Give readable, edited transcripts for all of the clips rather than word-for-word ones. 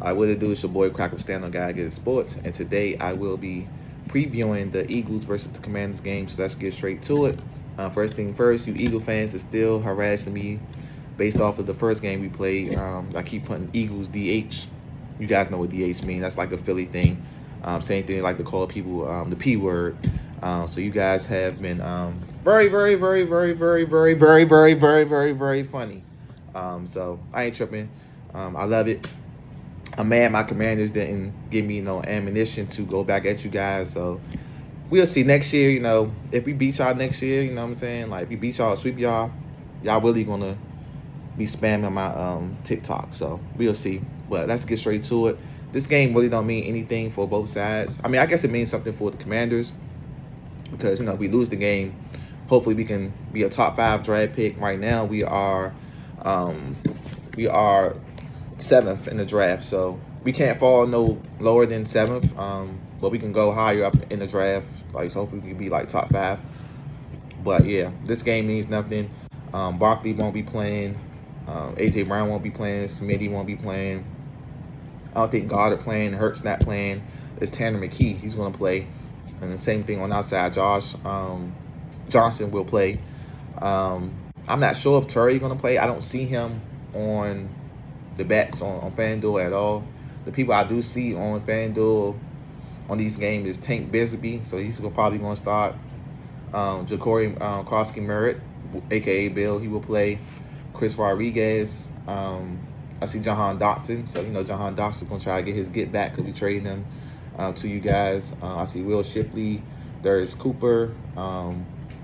What it do? It's your boy Crackle Stand on Guy Get Sports, and today I will be previewing the Eagles versus the Commanders game. So let's get straight to it. First thing first, you Eagle fans are still harassing me based off of the first game we played. I keep putting Eagles DH. You guys know what DH means. That's like a Philly thing. Same thing they like to call people the P word. So you guys have been very, very, very, very, very, very, very, very, very, very, very funny. So I ain't tripping. I love it. I'm mad my commanders didn't give me no ammunition to go back at you guys. So we'll see next year, if we beat y'all next year, you know what I'm saying? Like if we beat y'all, sweep y'all really gonna be spamming my TikTok. So we'll see. But let's get straight to it. This game really don't mean anything for both sides. I mean, I guess it means something for the Commanders because if we lose the game, hopefully we can be a top 5 draft pick. Right now we are 7th in the draft, so we can't fall no lower than 7th. But we can go higher up in the draft. Like so hopefully we can be like top 5. But yeah, this game means nothing. Barkley won't be playing. AJ Brown won't be playing. Smitty won't be playing. I don't think Goddard playing. Hurts not playing. It's Tanner McKee. He's going to play. And the same thing on outside. Josh Johnson will play. I'm not sure if Terry going to play. I don't see him on the bets on FanDuel at all. The people I do see on FanDuel on these games is Tank Bigsby. So he's probably going to start. Ja'Cory Krosky Merritt, a.k.a. Bill, he will play. Chris Rodriguez. I see Jahan Dotson. So, Jahan Dotson's going to try to get his get back because we traded him to you guys. I see Will Shipley. There's Cooper.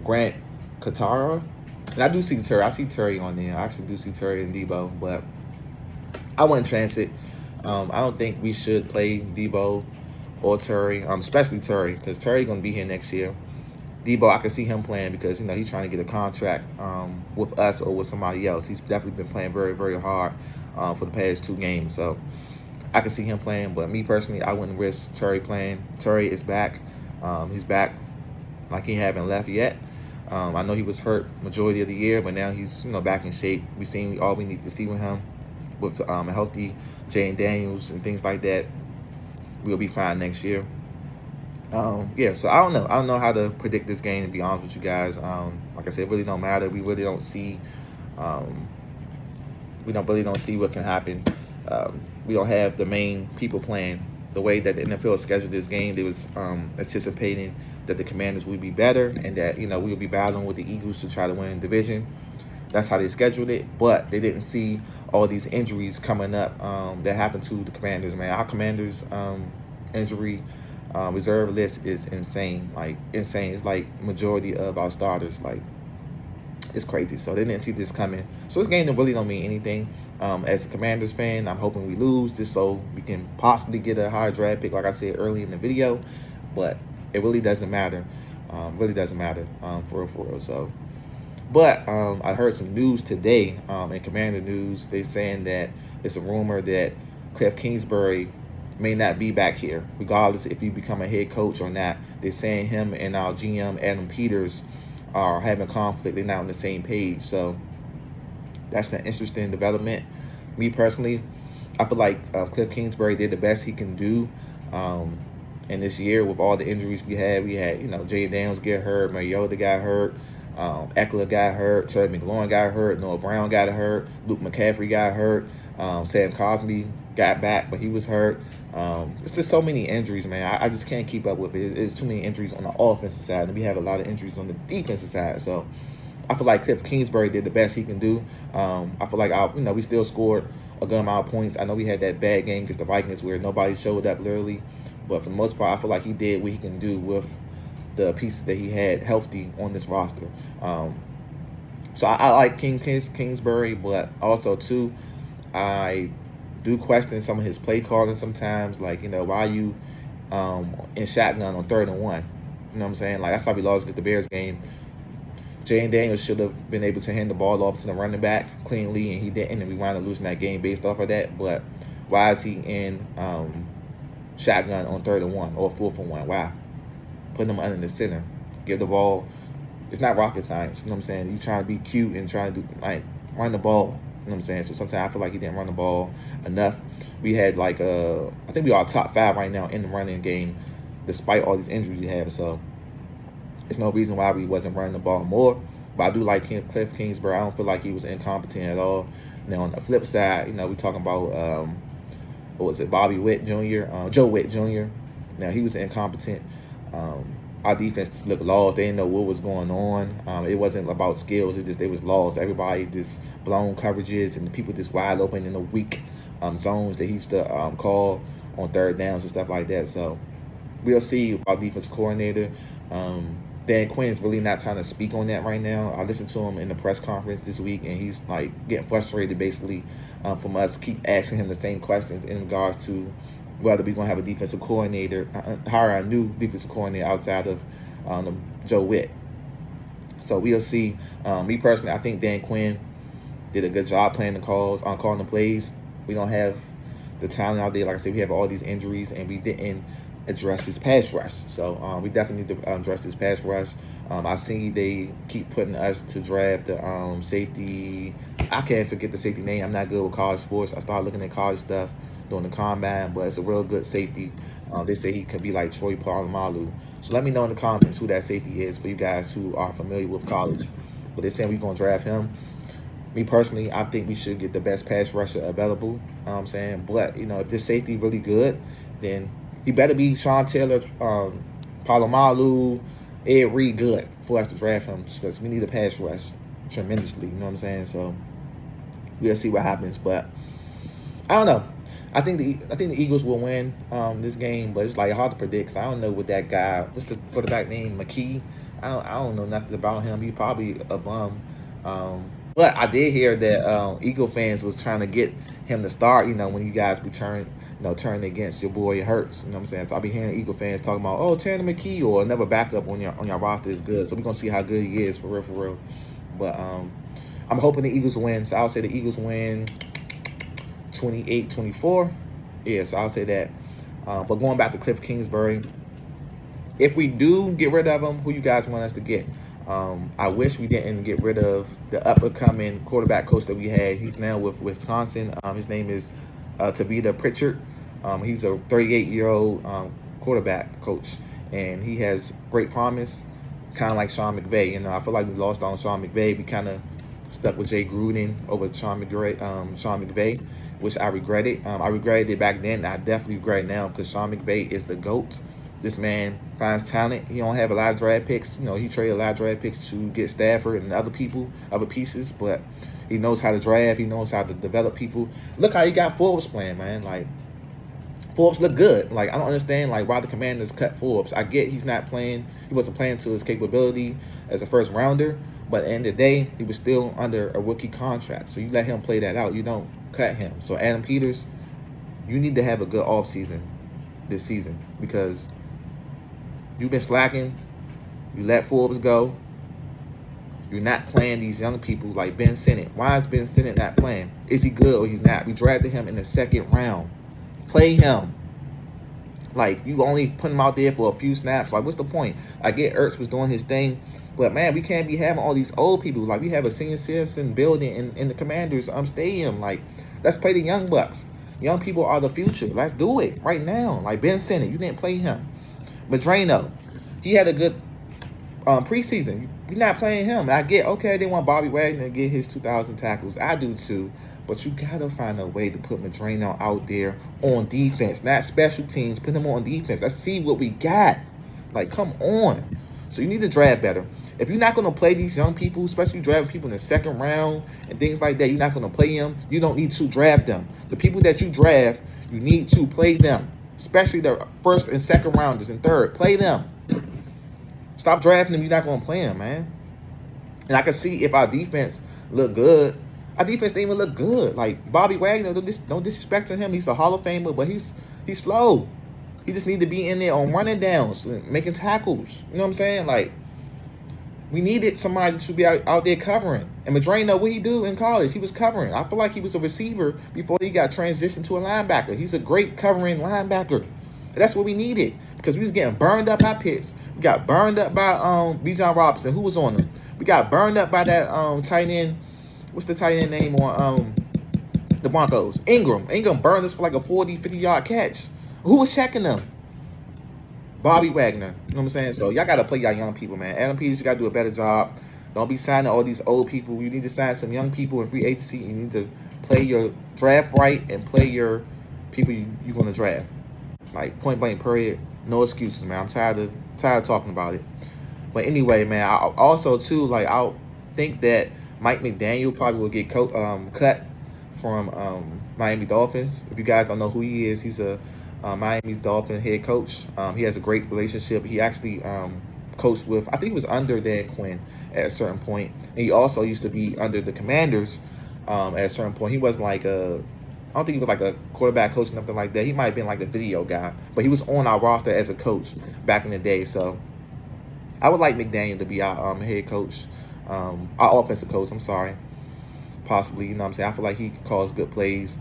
Grant Katara. And I do see Terry. I see Terry on there. I actually do see Terry and Debo. But I wouldn't chance it. I don't think we should play Debo or Terry, especially Terry, because Terry going to be here next year. Debo, I can see him playing because, he's trying to get a contract with us or with somebody else. He's definitely been playing very, very hard for the past 2 games. So I can see him playing. But me personally, I wouldn't risk Terry playing. Terry is back. He's back like he haven't left yet. I know he was hurt majority of the year, but now he's, back in shape. We've seen all we need to see with him. With a healthy Jane Daniels and things like that, we'll be fine next year. So I don't know. I don't know how to predict this game, to be honest with you guys. Like I said, it really don't matter. We really don't see don't see what can happen. We don't have the main people playing. The way that the NFL scheduled this game, they was anticipating that the Commanders would be better and that, we would be battling with the Eagles to try to win the division. That's how they scheduled it, but they didn't see all these injuries coming up that happened to the Commanders, man. Our Commanders injury reserve list is insane. Like, insane. It's like majority of our starters. Like, it's crazy. So they didn't see this coming. So this game really don't mean anything. As a Commanders fan, I'm hoping we lose just so we can possibly get a higher draft pick, like I said early in the video. But it really doesn't matter. Really doesn't matter for real. So, but I heard some news today in Commander News. They're saying that it's a rumor that Cliff Kingsbury may not be back here, regardless if he become a head coach or not. They're saying him and our GM, Adam Peters, are having conflict. They're not on the same page. So that's an interesting development. Me personally, I feel like Cliff Kingsbury did the best he can do in this year with all the injuries we had. We had, Jay Daniels get hurt, Mariota got hurt, Eckler got hurt, Terry McLaurin got hurt, Noah Brown got hurt, Luke McCaffrey got hurt, Sam Cosmi got back, but he was hurt. It's just so many injuries, man. I just can't keep up with it. It's too many injuries on the offensive side, and we have a lot of injuries on the defensive side. So I feel like Cliff Kingsbury did the best he can do. I feel like we still scored a good amount of points. I know we had that bad game against the Vikings where nobody showed up literally, but for the most part, I feel like he did what he can do with the pieces that he had healthy on this roster. So I like Kingsbury, but also too, I do question some of his play calling sometimes. Like, why you in shotgun on 3rd and 1? You know what I'm saying? Like, that's why we lost against the Bears game. Jane Daniels should have been able to hand the ball off to the running back cleanly, and he didn't, and we wound up losing that game based off of that. But why is he in shotgun on 3rd and 1 or 4th and 1? Why? Put him under the center. Give the ball. It's not rocket science. You know what I'm saying? You trying to be cute and trying to run the ball. You know what I'm saying? So sometimes I feel like he didn't run the ball enough. We had like I think we are top 5 right now in the running game, despite all these injuries we have. So there's no reason why we wasn't running the ball more. But I do like Cliff Kingsbury. I don't feel like he was incompetent at all. Now on the flip side, we talking about what was it, Bobby Witt Jr., Joe Witt Jr. Now he was incompetent. Our defense just looked lost. They didn't know what was going on. It wasn't about skills. They was lost. Everybody just blown coverages and the people just wide open in the weak zones that he used to call on third downs and stuff like that. So we'll see our defense coordinator. Dan Quinn's really not trying to speak on that right now. I listened to him in the press conference this week, and he's like getting frustrated basically from us keep asking him the same questions in regards to whether we're going to have a defensive coordinator, hire a new defensive coordinator outside of Joe Witt. So we'll see. Me personally, I think Dan Quinn did a good job playing the calls, calling the plays. We don't have the talent out there. Like I said, we have all these injuries, and we didn't address this pass rush. So we definitely need to address this pass rush. I see they keep putting us to draft the safety. I can't forget the safety name. I'm not good with college sports. I started looking at college stuff during the combine, but it's a real good safety. They say he could be like Troy Polamalu. So let me know in the comments who that safety is for you guys who are familiar with college. But they're saying we're going to draft him. Me personally, I think we should get the best pass rusher available. You know what I'm saying? But, if this safety really good, then he better be Sean Taylor, Polamalu, Ed Reed good for us to draft him, because we need a pass rush tremendously. You know what I'm saying? So we'll see what happens. But I don't know. I think the Eagles will win this game, but it's like hard to predict. 'Cause I don't know what that guy. What's the quarterback name? McKee. I don't know nothing about him. He probably a bum. But I did hear that Eagle fans was trying to get him to start. When you guys be turning against your boy Hurts. You know what I'm saying? So I'll be hearing Eagle fans talking about, oh, Tanner McKee or another backup on your roster is good. So we're gonna see how good he is for real. But I'm hoping the Eagles win. So I'll say the Eagles win 28-24. Yeah, so I'll say that. But going back to Cliff Kingsbury, if we do get rid of him, who you guys want us to get? I wish we didn't get rid of the up-and-coming quarterback coach that we had. He's now with Wisconsin. His name is Tavita Pritchard. He's a 38-year-old quarterback coach, and he has great promise, kind of like Sean McVay. I feel like we lost on Sean McVay. We kind of stuck with Jay Gruden over Sean McVay, which I regretted. I regretted it back then. I definitely regret it now because Sean McVay is the GOAT. This man finds talent. He don't have a lot of draft picks. He traded a lot of draft picks to get Stafford and other pieces, but he knows how to draft. He knows how to develop people. Look how he got Forbes playing, man. Like, Forbes look good. Like, I don't understand why the Commanders cut Forbes. I get he wasn't playing to his capability as a first rounder, but at the end of the day, he was still under a rookie contract. So you let him play that out. You don't cut him. So Adam Peters, you need to have a good offseason this season because you've been slacking. You let Forbes go. You're not playing these young people like Ben Sinnott. Why is Ben Sinnott not playing? Is he good or he's not? We drafted him in the second round. Play him. You only put him out there for a few snaps. What's the point? I get Ertz was doing his thing, but man, we can't be having all these old people. We have a senior citizen building in the Commanders stadium. Let's play the young bucks. Young people are the future. Let's do it right now. Ben Sinnott, you didn't play him. Madrano, he had a good preseason. You're not playing him. I get, okay, they want Bobby Wagner to get his 2,000 tackles. I do too. But you got to find a way to put Madrano out there on defense, not special teams. Put him on defense. Let's see what we got. Come on. So you need to draft better. If you're not going to play these young people, especially drafting people in the second round and things like that, you're not going to play them, you don't need to draft them. The people that you draft, you need to play them. Especially the first and second rounders and third. Play them. Stop drafting them. You're not going to play them, man. And I can see if our defense look good. Our defense didn't even look good. Bobby Wagner, no disrespect to him. He's a Hall of Famer, but he's slow. He just need to be in there on running downs, making tackles. You know what I'm saying? We needed somebody to be out there covering. And Madrano, what he do in college? He was covering. I feel like he was a receiver before he got transitioned to a linebacker. He's a great covering linebacker. And that's what we needed because we was getting burned up by Pitts. We got burned up by Bijan Robinson, who was on them. We got burned up by that tight end. what's the tight end name on the Broncos? Ingram. Ingram burned us for like a 40, 50-yard catch. Who was checking them? Bobby Wagner. You know what I'm saying? So y'all got to play y'all young people, man. Adam Peters, you got to do a better job. Don't be signing all these old people. You need to sign some young people in free agency. You need to play your draft right and play your people you're going to draft. Like, point blank, period. No excuses, man. I'm tired of talking about it. But anyway, man, I also, too, like, I think that Mike McDaniel probably will get cut from Miami Dolphins. If you guys don't know who he is, he's a Miami Dolphin head coach. He has a great relationship. He actually coached with, I think he was under Dan Quinn at a certain point. And he also used to be under the Commanders at a certain point. He wasn't like I don't think he was like a quarterback coach or nothing like that. He might have been like the video guy. But he was on our roster as a coach back in the day. So I would like McDaniel to be our head coach, our offensive coach, I'm sorry. Possibly, you know what I'm saying? I feel like he calls good plays,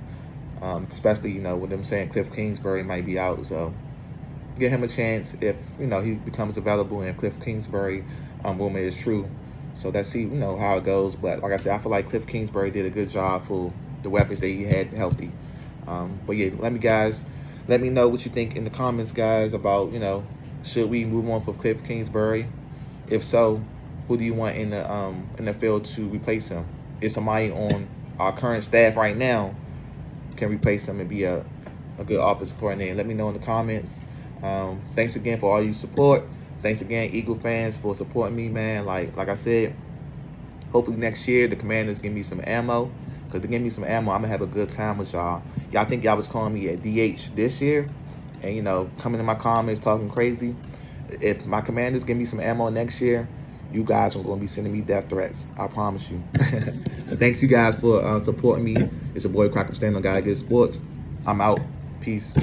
especially, you know, with them saying Cliff Kingsbury might be out. So give him a chance if, you know, he becomes available and Cliff Kingsbury rumor is true. So let's see, you know, how it goes. But like I said, I feel like Cliff Kingsbury did a good job for the weapons that he had healthy. But yeah, let me know what you think in the comments, guys, about, you know, should we move on for Cliff Kingsbury? If so, who do you want in the field to replace him? Is somebody on our current staff right now can replace him and be a good offensive coordinator? Let me know in the comments. Thanks again for all your support. Thanks again, Eagle fans, for supporting me, man. Like I said, hopefully next year the Commanders give me some ammo. Because they give me some ammo, I'm going to have a good time with y'all. Y'all think y'all was calling me a DH this year? And, you know, coming in my comments talking crazy. If my Commanders give me some ammo next year, you guys are going to be sending me death threats. I promise you. Thanks, you guys, for supporting me. It's your boy, Crack. I'm standing on Guy Good Sports. I'm out. Peace.